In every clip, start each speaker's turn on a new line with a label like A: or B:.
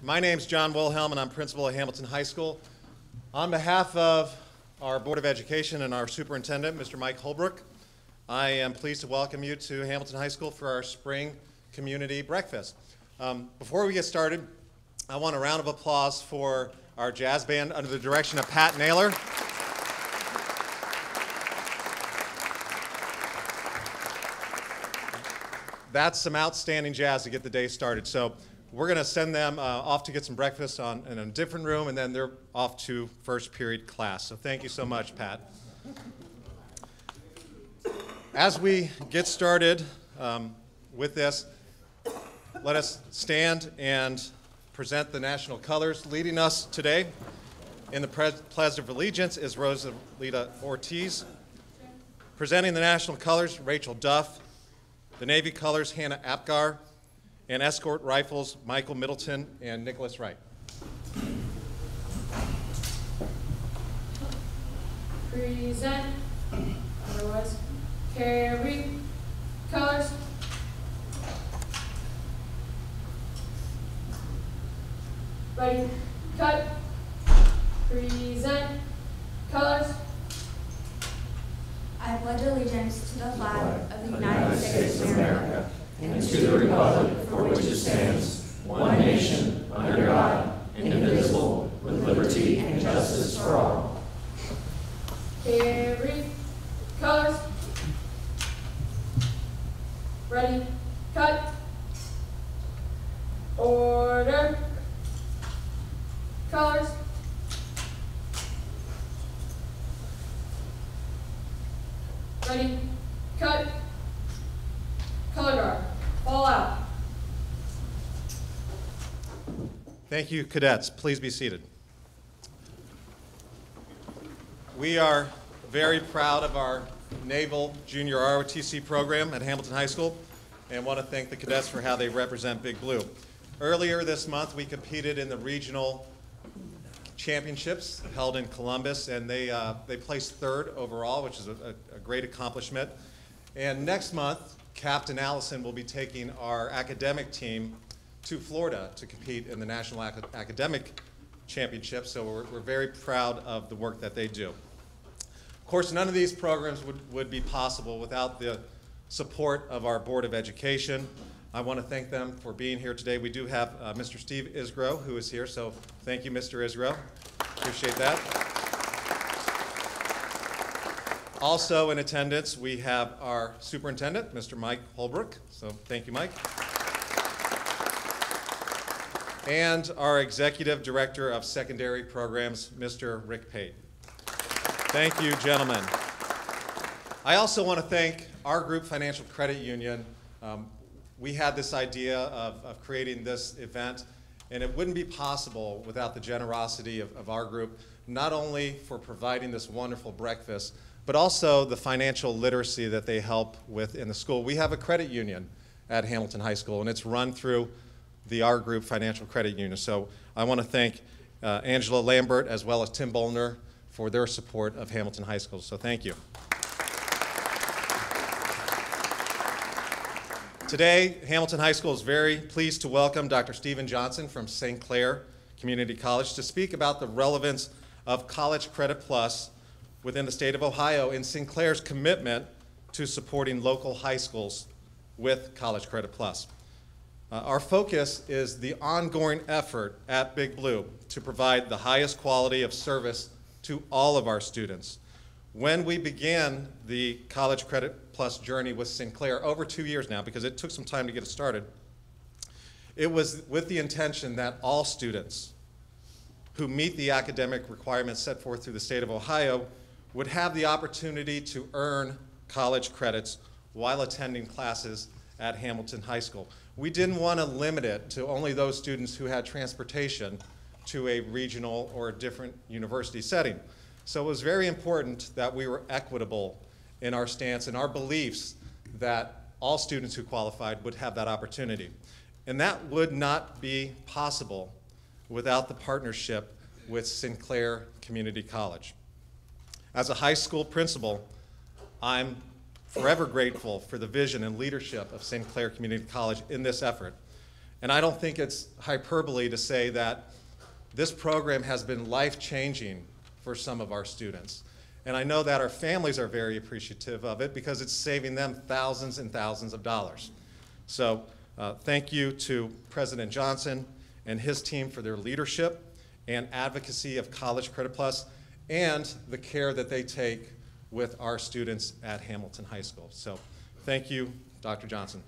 A: My name's John Wilhelm, and I'm principal at Hamilton High School. On behalf of our Board of Education and our superintendent, Mr. Mike Holbrook, I am pleased to welcome you to Hamilton High School for our spring community breakfast. Before we get started, I want a round of applause for our jazz band under the direction of Pat Naylor. That's some outstanding jazz to get the day started. So we're going to send them off to get some breakfast in a different room, and then they're off to first period class. So thank you so much, Pat. As we get started with this, let us stand and present the national colors. Leading us today in the Pledge of Allegiance is Rosalita Ortiz. Presenting the national colors, Rachel Duff. The Navy colors, Hannah Apgar. And escort rifles, Michael Middleton and Nicholas Wright.
B: Present. Otherwise, carry. Colors. Ready. Cut. Present. Colors.
C: I pledge allegiance to the flag of the United States of America and to the republic for which it stands, one nation, under God, indivisible, with liberty and justice for all.
B: Carry. Colors. Ready. Cut. Order. Colors. Ready. Cut. Color guard. All out.
A: Thank you, cadets. Please be seated. We are very proud of our Naval Junior ROTC program at Hamilton High School and want to thank the cadets for how they represent Big Blue. Earlier this month, we competed in the regional championships held in Columbus, and they placed third overall, which is a great accomplishment. And next month, Captain Allison will be taking our academic team to Florida to compete in the National Academic Championship, so we're very proud of the work that they do. Of course, none of these programs would be possible without the support of our Board of Education. I want to thank them for being here today. We do have Mr. Steve Isgro, who is here, so thank you, Mr. Isgro. Appreciate that. Also in attendance, we have our superintendent, Mr. Mike Holbrook, so thank you, Mike. And our executive director of secondary programs, Mr. Rick Pate. Thank you, gentlemen. I also want to thank our group, Financial Credit Union. We had this idea of creating this event, and it wouldn't be possible without the generosity of our group, not only for providing this wonderful breakfast, but also the financial literacy that they help with in the school. We have a credit union at Hamilton High School, and it's run through the our group Financial Credit Union. So I want to thank Angela Lambert as well as Tim Bolner for their support of Hamilton High School. So thank you. Today, Hamilton High School is very pleased to welcome Dr. Stephen Johnson from Sinclair Community College to speak about the relevance of College Credit Plus within the state of Ohio and Sinclair's commitment to supporting local high schools with College Credit Plus. Our focus is the ongoing effort at Big Blue to provide the highest quality of service to all of our students. When we began the College Credit Plus journey with Sinclair over 2 years now, because it took some time to get it started, it was with the intention that all students who meet the academic requirements set forth through the state of Ohio would have the opportunity to earn college credits while attending classes at Hamilton High School. We didn't want to limit it to only those students who had transportation to a regional or a different university setting. So it was very important that we were equitable in our stance and our beliefs that all students who qualified would have that opportunity. And that would not be possible without the partnership with Sinclair Community College. As a high school principal, I'm forever grateful for the vision and leadership of Sinclair Community College in this effort. And I don't think it's hyperbole to say that this program has been life-changing for some of our students. And I know that our families are very appreciative of it because it's saving them thousands and thousands of dollars. So thank you to President Johnson and his team for their leadership and advocacy of College Credit Plus and the care that they take with our students at Hamilton High School. So thank you, Dr. Johnson.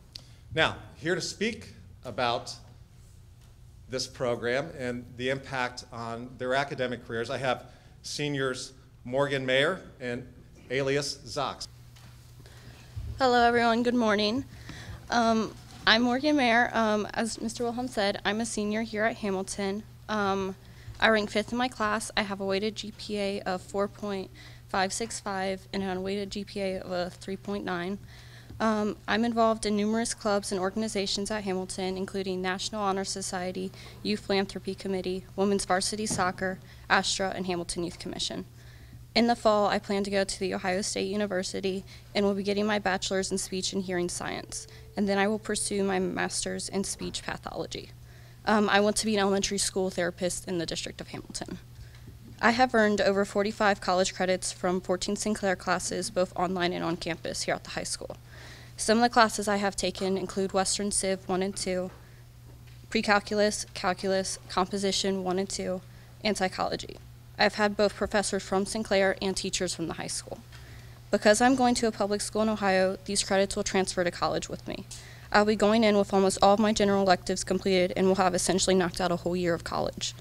A: Now, here to speak about this program and the impact on their academic careers, I have seniors Morgan Mayer and Alias Zox.
D: Hello everyone, good morning. I'm Morgan Mayer. As Mr. Wilhelm said, I'm a senior here at Hamilton. I rank 5th in my class. I have a weighted GPA of 4.565 and an unweighted GPA of a 3.9. I'm involved in numerous clubs and organizations at Hamilton, including National Honor Society, Youth Philanthropy Committee, Women's Varsity Soccer, ASTRA, and Hamilton Youth Commission. In the fall, I plan to go to The Ohio State University and will be getting my bachelor's in speech and hearing science, and then I will pursue my master's in speech pathology. I want to be an elementary school therapist in the District of Hamilton. I have earned over 45 college credits from 14 Sinclair classes, both online and on campus here at the high school. Some of the classes I have taken include Western Civ 1 and 2, Pre-Calculus, Calculus, Composition 1 and 2, and Psychology. I've had both professors from Sinclair and teachers from the high school. Because I'm going to a public school in Ohio, these credits will transfer to college with me. I'll be going in with almost all of my general electives completed and will have essentially knocked out a whole year of college.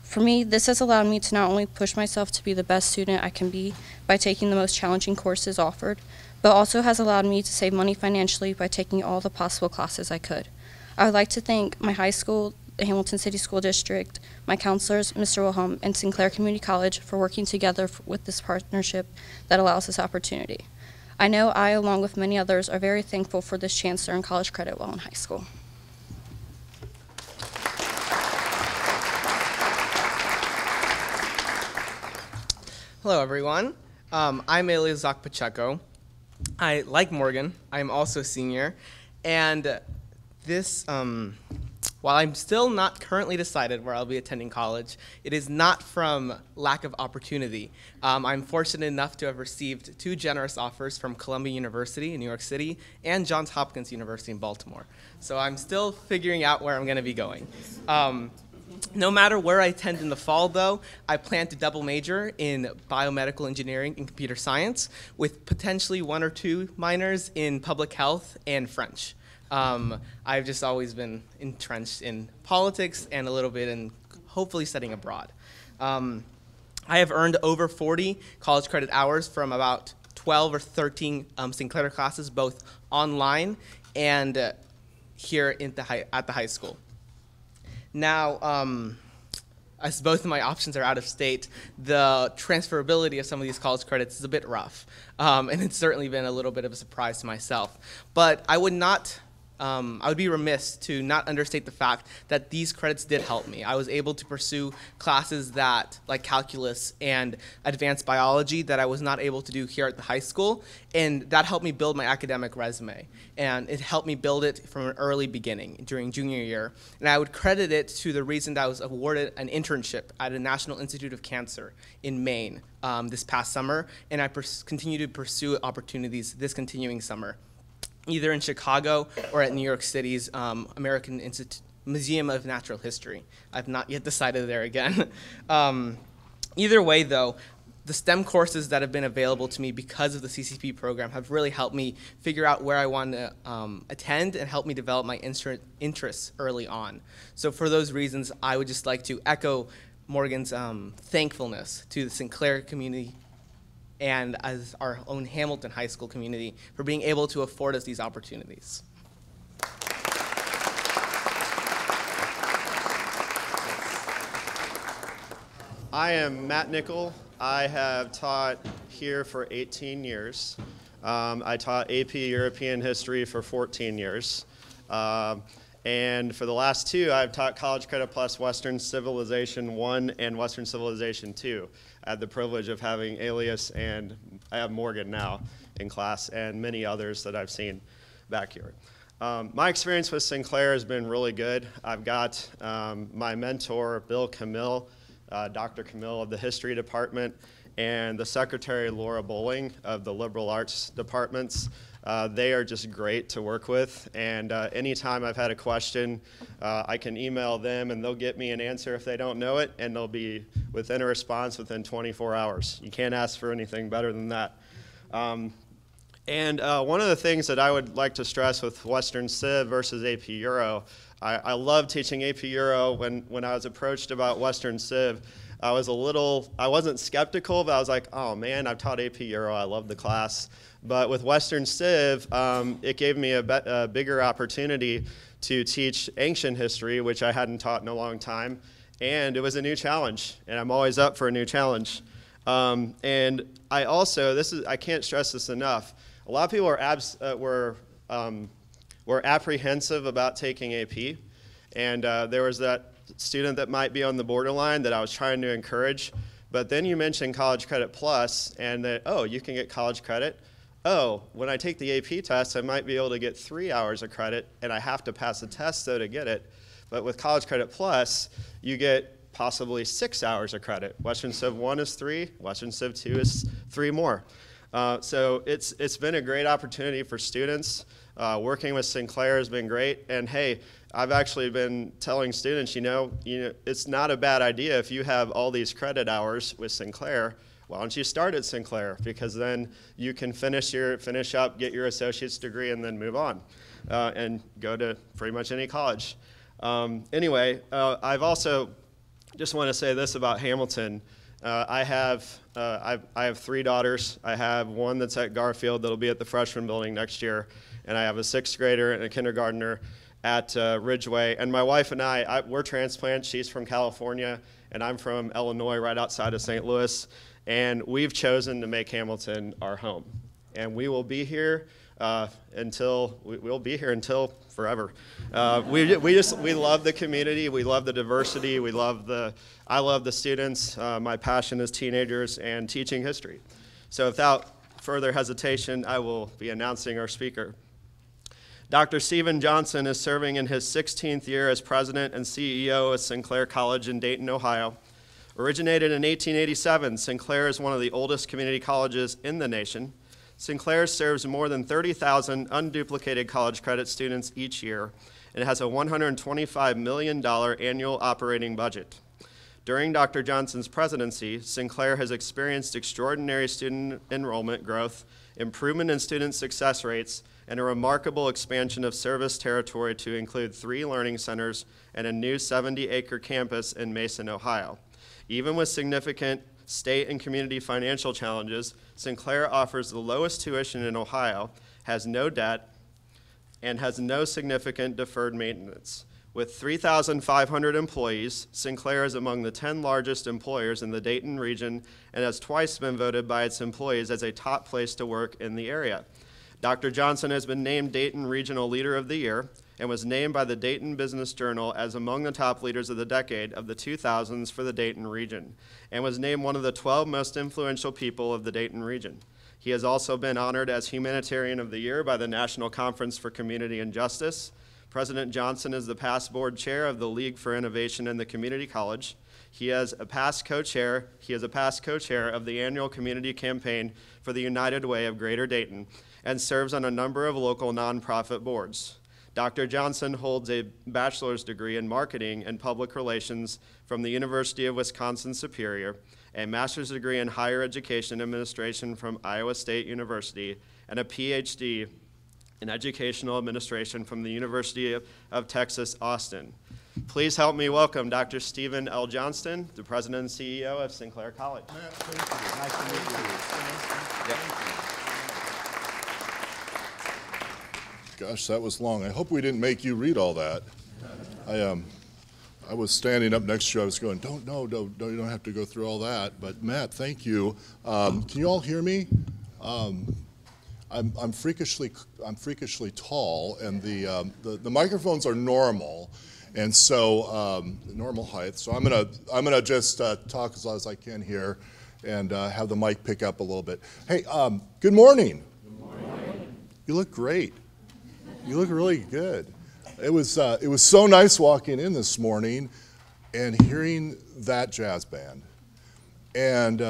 D: For me, this has allowed me to not only push myself to be the best student I can be by taking the most challenging courses offered, but also has allowed me to save money financially by taking all the possible classes I could. I would like to thank my high school, the Hamilton City School District, my counselors, Mr. Wilhelm, and Sinclair Community College for working together with this partnership that allows this opportunity. I know I, along with many others, are very thankful for this chance to earn college credit while in high school.
E: Hello, everyone. I'm Elias Pacheco. Like Morgan, I'm also a senior, and this, while I'm still not currently decided where I'll be attending college, it is not from lack of opportunity. I'm fortunate enough to have received 2 generous offers from Columbia University in New York City and Johns Hopkins University in Baltimore. So I'm still figuring out where I'm going to be going. No matter where I attend in the fall, though, I plan to double major in biomedical engineering and computer science with potentially 1 or 2 minors in public health and French. I've just always been entrenched in politics and a little bit in hopefully studying abroad. I have earned over 40 college credit hours from about 12 or 13 Sinclair classes, both online and here at the high school. Now, as both of my options are out of state, the transferability of some of these college credits is a bit rough, and it's certainly been a little bit of a surprise to myself. But I would be remiss to not understate the fact that these credits did help me. I was able to pursue classes like calculus and advanced biology that I was not able to do here at the high school, and that helped me build my academic resume. And it helped me build it from an early beginning during junior year. And I would credit it to the reason that I was awarded an internship at the National Institute of Cancer in Maine this past summer, and I continue to pursue opportunities this continuing summer, either in Chicago or at New York City's American Museum of Natural History. I've not yet decided there again. Either way, though, the STEM courses that have been available to me because of the CCP program have really helped me figure out where I want to attend and help me develop my interests early on. So for those reasons, I would just like to echo Morgan's thankfulness to the Sinclair community and as our own Hamilton High School community for being able to afford us these opportunities.
F: I am Matt Nickel. I have taught here for 18 years. I taught AP European History for 14 years. And for the last 2, I've taught College Credit Plus Western Civilization 1 and Western Civilization 2. I had the privilege of having Alias and I have Morgan now in class and many others that I've seen back here. My experience with Sinclair has been really good. I've got my mentor, Bill Camille, Dr. Camille of the History Department, and the Secretary, Laura Bowling, of the Liberal Arts Departments. They are just great to work with, and anytime I've had a question, I can email them and they'll get me an answer if they don't know it, and they'll be within a response within 24 hours. You can't ask for anything better than that. And one of the things that I would like to stress with Western Civ versus AP Euro, I love teaching AP Euro. When I was approached about Western Civ, I wasn't skeptical, but I was like, oh man, I've taught AP Euro, I love the class. But with Western Civ, it gave me a bigger opportunity to teach ancient history, which I hadn't taught in a long time. And it was a new challenge, and I'm always up for a new challenge. And I also, I can't stress this enough, a lot of people were apprehensive about taking AP. And there was that student that might be on the borderline that I was trying to encourage. But then you mentioned College Credit Plus, and that, oh, you can get college credit. Oh, when I take the AP test, I might be able to get 3 hours of credit, and I have to pass a test, though, to get it. But with College Credit Plus, you get possibly 6 hours of credit. Western Civ 1 is 3, Western Civ 2 is 3 more. So it's been a great opportunity for students. Working with Sinclair has been great, and hey, I've actually been telling students, you know, it's not a bad idea if you have all these credit hours with Sinclair. Why don't you start at Sinclair? Because then you can finish up, get your associate's degree, and then move on and go to pretty much any college. Anyway, I've also just want to say this about Hamilton. I have 3 daughters. I have one that's at Garfield that'll be at the freshman building next year, and I have a 6th grader and a kindergartner at Ridgeway. And my wife and we're transplants. She's from California, and I'm from Illinois, right outside of St. Louis. And we've chosen to make Hamilton our home. And we will be here until forever. We love the community. We love the diversity. I love the students. My passion is teenagers and teaching history. So without further hesitation, I will be announcing our speaker. Dr. Stephen Johnson is serving in his 16th year as president and CEO of Sinclair College in Dayton, Ohio. Originated in 1887, Sinclair is one of the oldest community colleges in the nation. Sinclair serves more than 30,000 unduplicated college credit students each year and has a $125 million annual operating budget. During Dr. Johnson's presidency, Sinclair has experienced extraordinary student enrollment growth, improvement in student success rates, and a remarkable expansion of service territory to include 3 learning centers and a new 70-acre campus in Mason, Ohio. Even with significant state and community financial challenges, Sinclair offers the lowest tuition in Ohio, has no debt, and has no significant deferred maintenance. With 3,500 employees, Sinclair is among the 10 largest employers in the Dayton region and has twice been voted by its employees as a top place to work in the area. Dr. Johnson has been named Dayton Regional Leader of the Year and was named by the Dayton Business Journal as among the top leaders of the decade of the 2000s for the Dayton region, and was named one of the 12 most influential people of the Dayton region. He has also been honored as Humanitarian of the Year by the National Conference for Community and Justice. President Johnson is the past board chair of the League for Innovation in the Community College. He is a past co-chair of the annual community campaign for the United Way of Greater Dayton and serves on a number of local nonprofit boards. Dr. Johnson holds a bachelor's degree in marketing and public relations from the University of Wisconsin-Superior, a master's degree in higher education administration from Iowa State University, and a PhD in educational administration from the University of Texas, Austin. Please help me welcome Dr. Stephen L. Johnston, the president and CEO of Sinclair College.
G: Matt, thank you. Nice to meet you. Gosh, that was long. I hope we didn't make you read all that. I was standing up next to you. I was going, no, you don't have to go through all that. But Matt, thank you. Can you all hear me? I'm freakishly tall, and the microphones are normal, and so normal height. So I'm gonna just talk as loud as I can here, and have the mic pick up a little bit. Hey, good morning. Good morning. You look great. You look really good. It was so nice walking in this morning and hearing that jazz band. And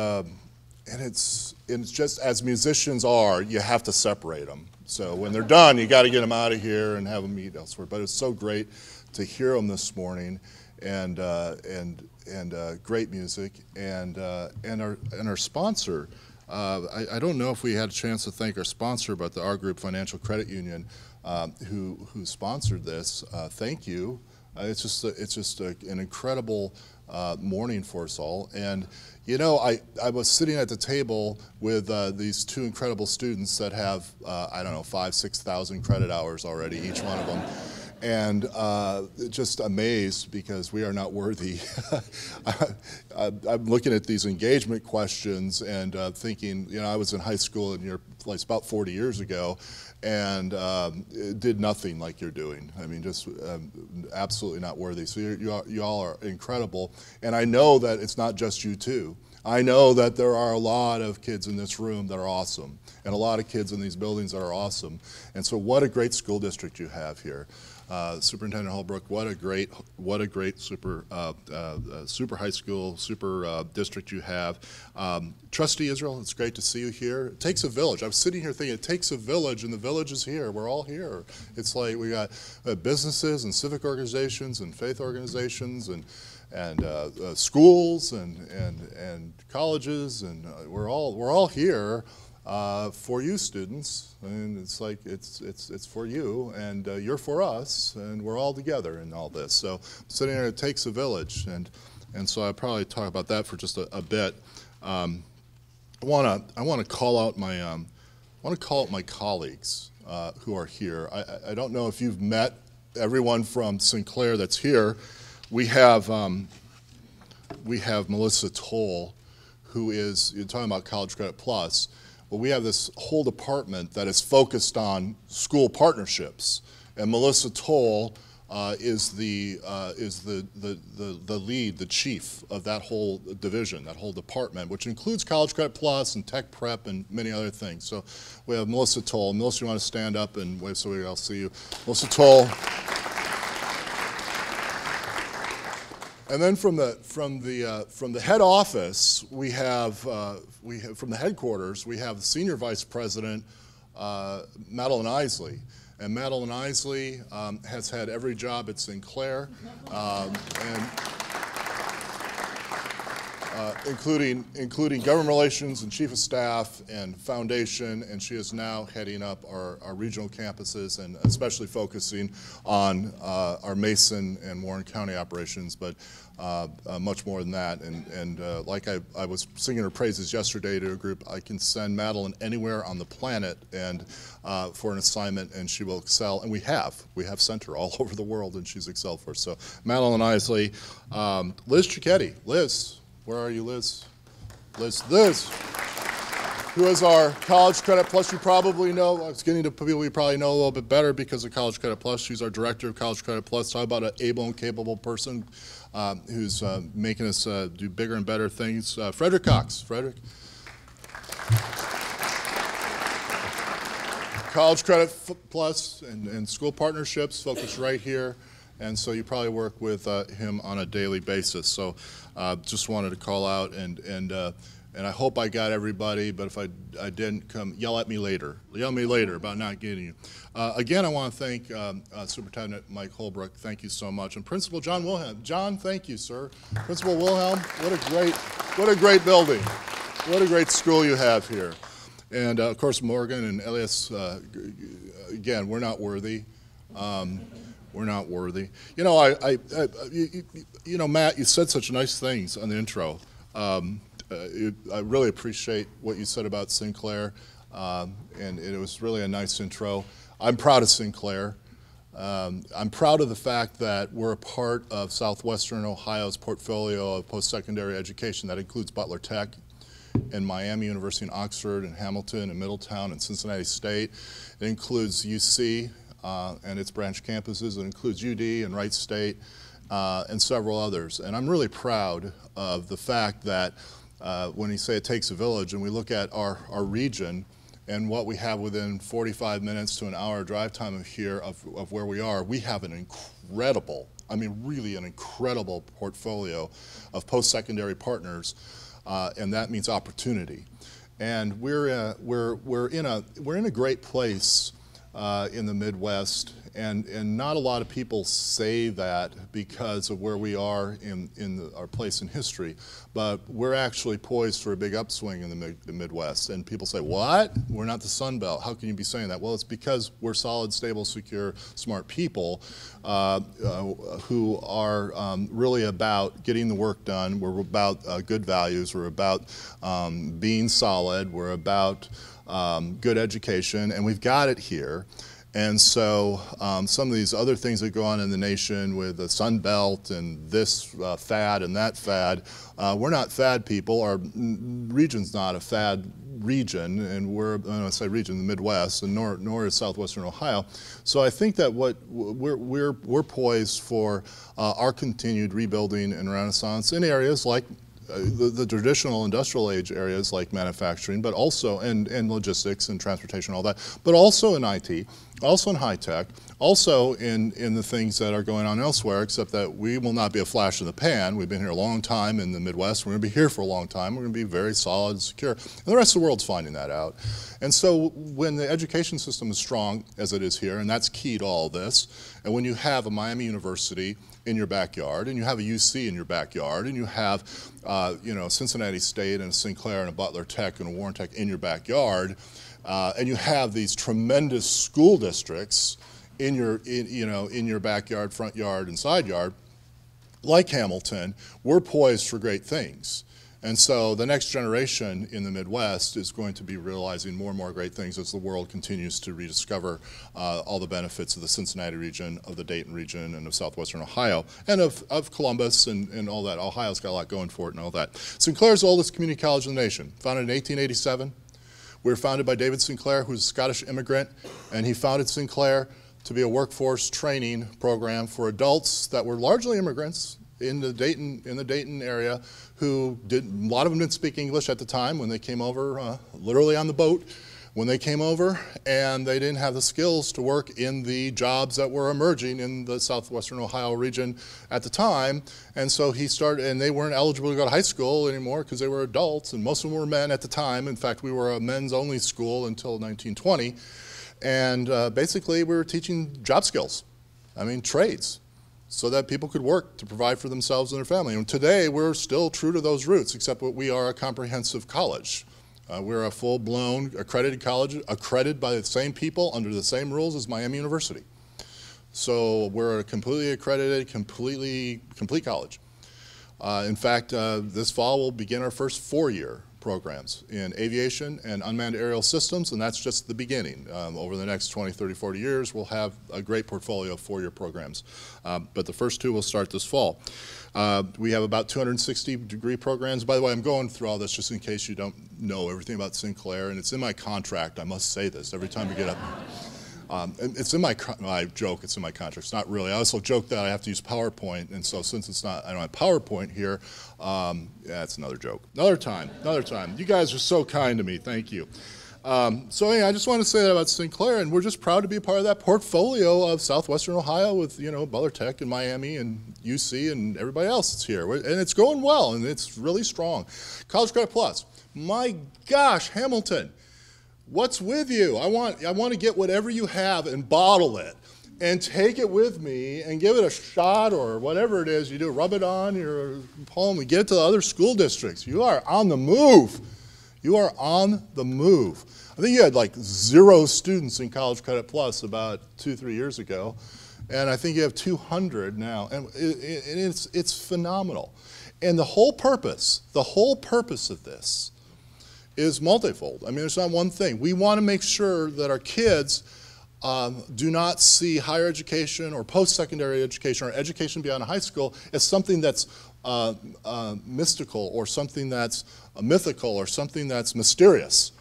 G: it's just, as musicians are, you have to separate them. So when they're done, you got to get them out of here and have them meet elsewhere. But it's so great to hear them this morning, and great music, and our sponsor. I don't know if we had a chance to thank our sponsor, but the R Group Financial Credit Union, who sponsored this. Thank you. It's just an incredible morning for us all. And you know, I was sitting at the table with these two incredible students that have I don't know, 5,000 to 6,000 credit hours already, each one of them. And just amazed because we are not worthy. I'm looking at these engagement questions and thinking, you know, I was in high school in your place about 40 years ago, and did nothing like you're doing. I mean, just absolutely not worthy. So you all are incredible, and I know that it's not just you two. I know that there are a lot of kids in this room that are awesome, and a lot of kids in these buildings that are awesome. And so what a great school district you have here. Superintendent Holbrook, what a great super high school, super district you have. Trustee Israel, it's great to see you here. It takes a village. I was sitting here thinking it takes a village, and the village is here. We're all here. It's like we got businesses and civic organizations and faith organizations and schools and colleges, and we're all here. For you students, and it's like it's for you, and you're for us, and we're all together in all this. So sitting there, it takes a village, and so I'll probably talk about that for just a bit. I want to call out my colleagues who are here. I don't know if you've met everyone from Sinclair that's here. We have Melissa Toll, who is, you're talking about College Credit Plus. Well, we have this whole department that is focused on school partnerships, and Melissa Toll is the lead, the chief of that whole division, that whole department, which includes College Credit Plus and Tech Prep and many other things. So we have Melissa Toll. Melissa, you want to stand up and wave so we all see you? Melissa Toll. And then from the head office, we have from the headquarters, we have the senior vice president, Madeline Isley. And Madeline Isley has had every job at Sinclair, including government relations and chief of staff and foundation, and she is now heading up our regional campuses and especially focusing on our Mason and Warren County operations, but much more than that. And like I was singing her praises yesterday to a group, I can send Madeline anywhere on the planet and for an assignment, and she will excel. And we have sent her all over the world, and she's excelled for us. So Madeline Isley, Liz Cicchetti. Liz. Where are you, Liz? Liz, who is our College Credit Plus. You probably know, I was getting to people you probably know a little bit better because of College Credit Plus. She's our director of College Credit Plus. Talk about an able and capable person who's making us do bigger and better things. Frederick Cox. Frederick. College Credit Plus and school partnerships focused right here. And so you probably work with him on a daily basis. So just wanted to call out, and I hope I got everybody, but if I didn't, come yell at me later. Yell at me later about not getting you. Again, I want to thank Superintendent Mike Holbrook. Thank you so much. And Principal John Wilhelm. John, thank you, sir. Principal Wilhelm, what a great building. What a great school you have here. And of course, Morgan and Elias, again, we're not worthy. We're not worthy. You know, you know, Matt, you said such nice things on the intro. I really appreciate what you said about Sinclair, and it was really a nice intro. I'm proud of Sinclair. I'm proud of the fact that we're a part of Southwestern Ohio's portfolio of post-secondary education that includes Butler Tech and Miami University and Oxford and Hamilton and Middletown and Cincinnati State. It includes UC and its branch campuses. It includes UD and Wright State and several others. And I'm really proud of the fact that when you say it takes a village and we look at our region, and what we have within 45 minutes to an hour drive time of here of where we are, we have an incredible, I mean really an incredible portfolio of post-secondary partners, and that means opportunity. And we're in a great place in the Midwest, and not a lot of people say that because of where we are in our place in history, but we're actually poised for a big upswing in the Midwest. And people say, what? We're not the Sun Belt. How can you be saying that? Well, it's because we're solid, stable, secure, smart people who are really about getting the work done. We're about good values. We're about being solid. We're about good education, and we've got it here. And so some of these other things that go on in the nation with the Sun Belt and this fad and that fad, we're not fad people. Our region's not a fad region, and we're, when I say region, the Midwest, and nor is southwestern Ohio. So I think that what we're poised for our continued rebuilding and renaissance in areas like the traditional industrial age areas like manufacturing, but also, and logistics and transportation, all that, but also in IT, also in high tech, also in the things that are going on elsewhere, except that we will not be a flash in the pan. We've been here a long time in the Midwest. We're going to be here for a long time. We're going to be very solid and secure. And the rest of the world's finding that out. And so when the education system is strong, as it is here, and that's key to all this, and when you have a Miami University in your backyard, and you have a UC in your backyard, and you have Cincinnati State and a Sinclair and a Butler Tech and a Warren Tech in your backyard, and you have these tremendous school districts in your backyard, front yard, and side yard, like Hamilton, we're poised for great things. And so the next generation in the Midwest is going to be realizing more and more great things as the world continues to rediscover all the benefits of the Cincinnati region, of the Dayton region, and of southwestern Ohio, and of Columbus and all that. Ohio's got a lot going for it and all that. Sinclair's the oldest community college in the nation, founded in 1887. We were founded by David Sinclair, who's a Scottish immigrant, and he founded Sinclair to be a workforce training program for adults that were largely immigrants in the Dayton area, who a lot of them didn't speak English at the time when they came over, literally on the boat when they came over, and they didn't have the skills to work in the jobs that were emerging in the southwestern Ohio region at the time. And so he started, and they weren't eligible to go to high school anymore because they were adults, and most of them were men at the time. In fact, we were a men's only school until 1920. And basically we were teaching job skills, trades, so that people could work to provide for themselves and their family. And today we're still true to those roots, except that we are a comprehensive college. We're a full-blown accredited college, accredited by the same people under the same rules as Miami University. So we're a completely accredited, complete college. In fact, this fall we'll begin our first 4-year programs in aviation and unmanned aerial systems, and that's just the beginning. Over the next 20, 30, 40 years, we'll have a great portfolio of 4-year programs. But the first 2 will start this fall. We have about 260 degree programs. By the way, I'm going through all this just in case you don't know everything about Sinclair, and it's in my contract. I must say this every time we get up. It's in my, I joke it's in my contract. It's not really. I also joke that I have to use PowerPoint, and so since it's not, I don't have PowerPoint here, yeah, it's another joke. Another time. You guys are so kind to me. Thank you. So yeah, I just want to say that about Sinclair, and we're just proud to be a part of that portfolio of southwestern Ohio with, Butler Tech and Miami and UC and everybody else that's here. And it's going well, and it's really strong. College Credit Plus. My gosh, Hamilton. What's with you? I want to get whatever you have and bottle it and take it with me and give it a shot or whatever it is you do. Rub it on your palm and get it to the other school districts. You are on the move. You are on the move. I think you had like 0 students in College Credit Plus about 2-3 years ago, and I think you have 200 now, and it's phenomenal. And the whole purpose of this is multifold. It's not one thing. We want to make sure that our kids do not see higher education or post-secondary education or education beyond high school as something that's mystical or something that's mythical or something that's mysterious.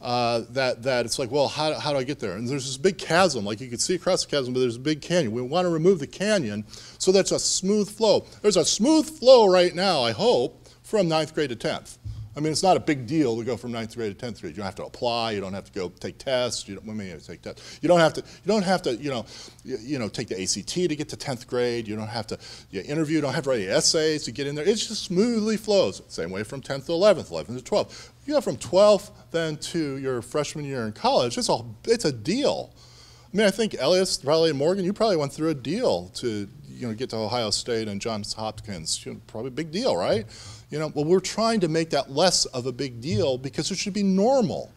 G: That it's like, well, how do I get there? And there's this big chasm, like you can see across the chasm, but there's a big canyon. We want to remove the canyon so that's a smooth flow. There's a smooth flow right now, I hope, from 9th grade to 10th. I mean, it's not a big deal to go from 9th grade to 10th grade. You don't have to apply. You don't have to go take tests. You don't, well, maybe you take tests. You don't have to, take the ACT to get to 10th grade. You don't have to interview. You don't have to write any essays to get in there. It just smoothly flows. Same way from 10th to 11th, 11th to 12th. You go from 12th then to your freshman year in college. It's a deal. I mean, I think Elias, probably Morgan, you probably went through a deal to get to Ohio State and Johns Hopkins. Probably a big deal, right? Well, we're trying to make that less of a big deal because it should be normal.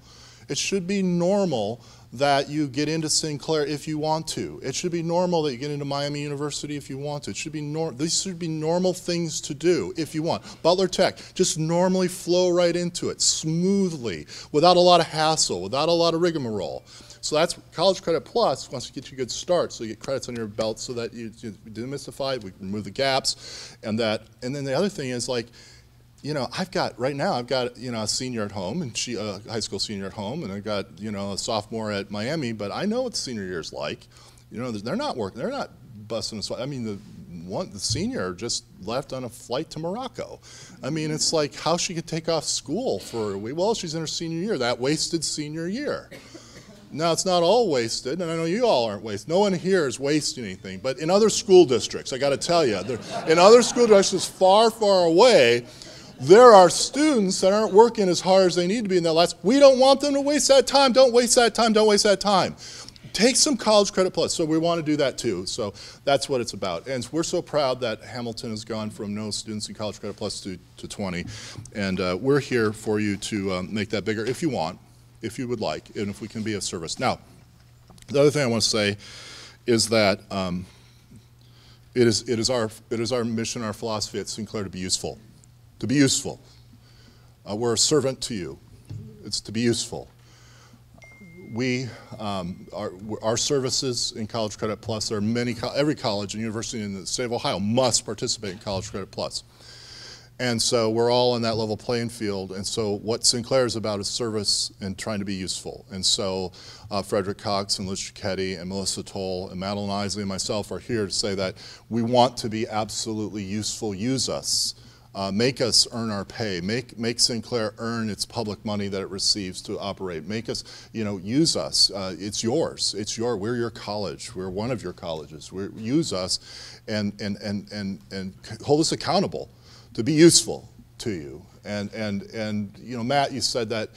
G: It should be normal that you get into Sinclair if you want to. It should be normal that you get into Miami University if you want to. It should be these should be normal things to do if you want. Butler Tech, just normally flow right into it, smoothly, without a lot of hassle, without a lot of rigmarole. So that's College Credit Plus wants to get you a good start, so you get credits on your belt so that you demystify, we remove the gaps, and then the other thing is I've got a senior at home, and a high school senior at home, and I've got a sophomore at Miami, but I know what the senior year's like. They're not working, they're not busting. I mean, the senior just left on a flight to Morocco. I mean, it's like how she could take off school for a week. Well, she's in her senior year, that wasted senior year. Now, it's not all wasted, and I know you all aren't wasted. No one here is wasting anything. But in other school districts, I got to tell you, in other school districts far, far away, there are students that aren't working as hard as they need to be in their lives. We don't want them to waste that time. Don't waste that time. Don't waste that time. Take some College Credit Plus. So we want to do that too. So that's what it's about. And we're so proud that Hamilton has gone from no students in College Credit Plus to 20. And we're here for you to make that bigger if you want, if you would like, and if we can be of service. Now, the other thing I want to say is that it is our mission, our philosophy at Sinclair to be useful. To be useful. We're a servant to you. It's to be useful. Our services in College Credit Plus, every college and university in the state of Ohio must participate in College Credit Plus. And so we're all on that level playing field. And so what Sinclair is about is service and trying to be useful. And so Frederick Cox and Liz Cicchetti and Melissa Toll and Madeline Isley and myself are here to say that we want to be absolutely useful. Use us. Make us earn our pay. Make Sinclair earn its public money that it receives to operate. Make us, use us. It's yours. We're your college. We're one of your colleges. Use us and hold us accountable to be useful to you. And Matt, you said that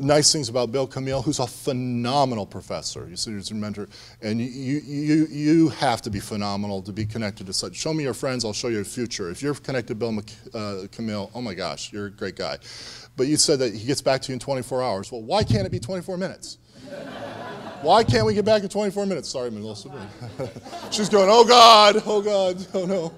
G: nice things about Bill Camille, who's a phenomenal professor. You said he's your mentor, and you have to be phenomenal to be connected to such. Show me your friends, I'll show you a future. If you're connected to Bill Camille, oh my gosh, you're a great guy. But you said that he gets back to you in 24 hours. Well, why can't it be 24 minutes? Why can't we get back in 24 minutes? Sorry, Melissa. She's going, oh God, oh no.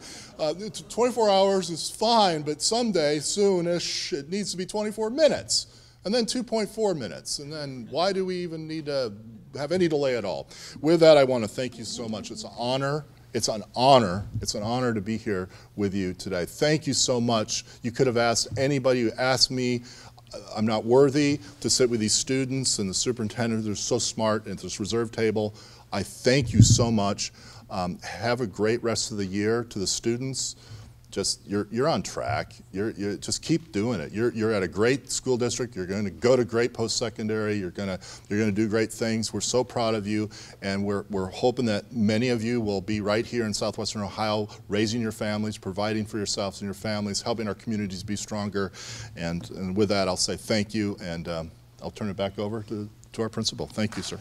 G: 24 hours is fine, but someday, soonish, it needs to be 24 minutes. And then 2.4 minutes. And then why do we even need to have any delay at all? With that, I want to thank you so much. It's an honor. It's an honor. It's an honor to be here with you today. Thank you so much. You could have asked anybody who asked me. I'm not worthy to sit with these students and the superintendent. They're so smart at this reserve table. I thank you so much. Have a great rest of the year. To the students, you're on track. You just keep doing it. You're at a great school district. You're going to go to great post-secondary. You're going to do great things. We're so proud of you, and we're hoping that many of you will be right here in southwestern Ohio, raising your families, providing for yourselves and your families, helping our communities be stronger. And with that, I'll say thank you, and I'll turn it back over to our principal. Thank you, sir.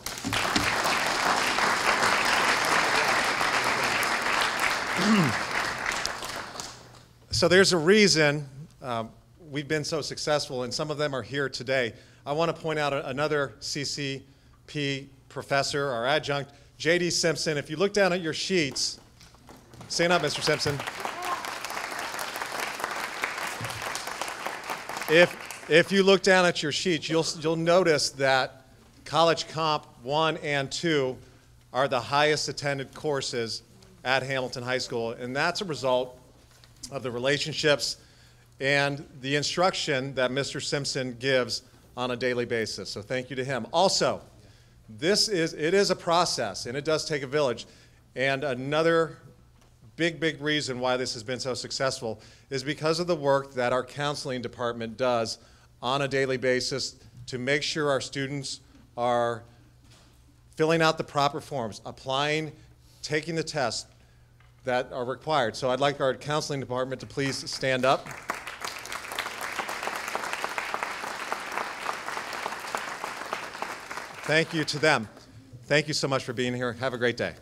A: So there's a reason we've been so successful, and some of them are here today. I want to point out another CCP professor, our adjunct, J.D. Simpson. If you look down at your sheets, stand up, Mr. Simpson. If you look down at your sheets, you'll notice that College Comp 1 and 2 are the highest attended courses at Hamilton High School, and that's a result of the relationships and the instruction that Mr. Simpson gives on a daily basis. So thank you to him. Also, it is a process, and it does take a village. And another big reason why this has been so successful is because of the work that our counseling department does on a daily basis to make sure our students are filling out the proper forms, applying, taking the tests that are required. So I'd like our counseling department to please stand up. Thank you to them. Thank you so much for being here. Have a great day.